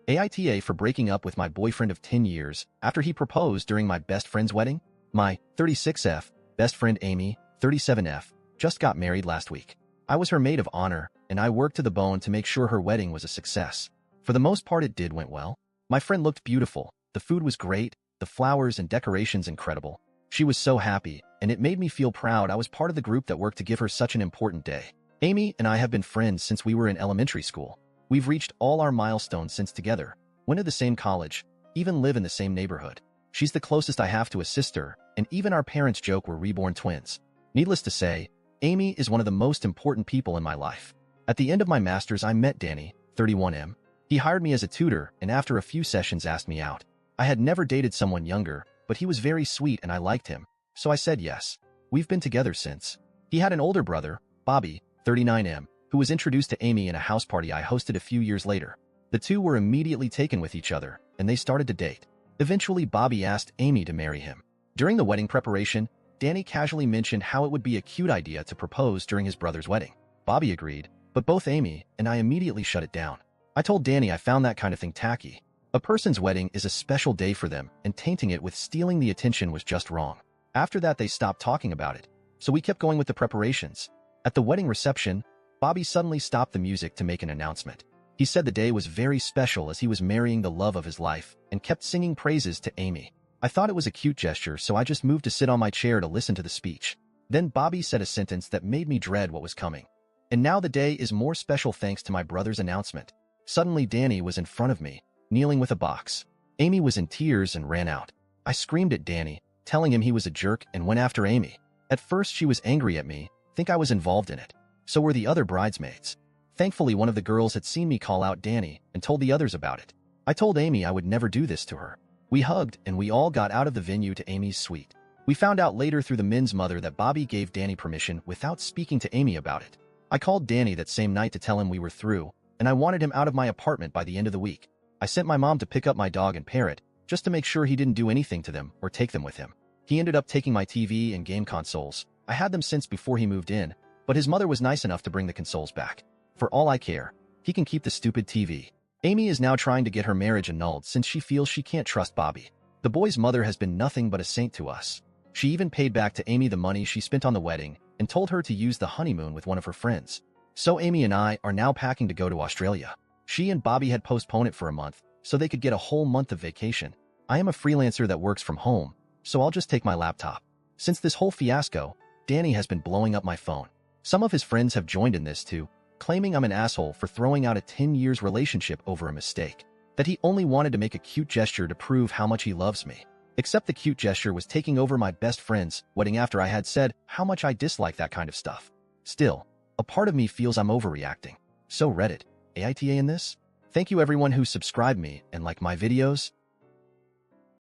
AITA for breaking up with my boyfriend of 10 years after he proposed during my best friend's wedding. My 36F best friend Amy, 37F, just got married last week. I was her maid of honor, and I worked to the bone to make sure her wedding was a success. For the most part, it went well. My friend looked beautiful, the food was great, the flowers and decorations incredible. She was so happy, and it made me feel proud I was part of the group that worked to give her such an important day. Amy and I have been friends since we were in elementary school. We've reached all our milestones since together, went to the same college, even live in the same neighborhood. She's the closest I have to a sister, and even our parents joke we're reborn twins. Needless to say, Amy is one of the most important people in my life. At the end of my master's, I met Danny, 31M. He hired me as a tutor, and after a few sessions asked me out. I had never dated someone younger, but he was very sweet and I liked him, so I said yes. We've been together since. He had an older brother, Bobby, 39M, who was introduced to Amy in a house party I hosted a few years later. The two were immediately taken with each other, and they started to date. Eventually, Bobby asked Amy to marry him. During the wedding preparation, Danny casually mentioned how it would be a cute idea to propose during his brother's wedding. Bobby agreed, but both Amy and I immediately shut it down. I told Danny I found that kind of thing tacky. A person's wedding is a special day for them, and tainting it with stealing the attention was just wrong. After that, they stopped talking about it, so we kept going with the preparations. At the wedding reception, Bobby suddenly stopped the music to make an announcement. He said the day was very special as he was marrying the love of his life, and kept singing praises to Amy. I thought it was a cute gesture, so I just moved to sit on my chair to listen to the speech. Then Bobby said a sentence that made me dread what was coming. And now the day is more special thanks to my brother's announcement. Suddenly, Danny was in front of me, kneeling with a box. Amy was in tears and ran out. I screamed at Danny, telling him he was a jerk, and went after Amy. At first, she was angry at me, think I was involved in it. So were the other bridesmaids. Thankfully, one of the girls had seen me call out Danny and told the others about it. I told Amy I would never do this to her. We hugged, and we all got out of the venue to Amy's suite. We found out later through the men's mother that Bobby gave Danny permission without speaking to Amy about it. I called Danny that same night to tell him we were through, and I wanted him out of my apartment by the end of the week. I sent my mom to pick up my dog and parrot, just to make sure he didn't do anything to them or take them with him. He ended up taking my TV and game consoles. I had them since before he moved in, but his mother was nice enough to bring the consoles back. For all I care, he can keep the stupid TV. Amy is now trying to get her marriage annulled since she feels she can't trust Bobby. The boy's mother has been nothing but a saint to us. She even paid back to Amy the money she spent on the wedding and told her to use the honeymoon with one of her friends. So Amy and I are now packing to go to Australia. She and Bobby had postponed it for a month so they could get a whole month of vacation. I am a freelancer that works from home, so I'll just take my laptop. Since this whole fiasco, Danny has been blowing up my phone. Some of his friends have joined in this too, claiming I'm an asshole for throwing out a 10 years relationship over a mistake. That he only wanted to make a cute gesture to prove how much he loves me. Except the cute gesture was taking over my best friend's wedding after I had said how much I dislike that kind of stuff. Still, a part of me feels I'm overreacting. So Reddit, AITA in this? Thank you everyone who subscribed me and liked my videos.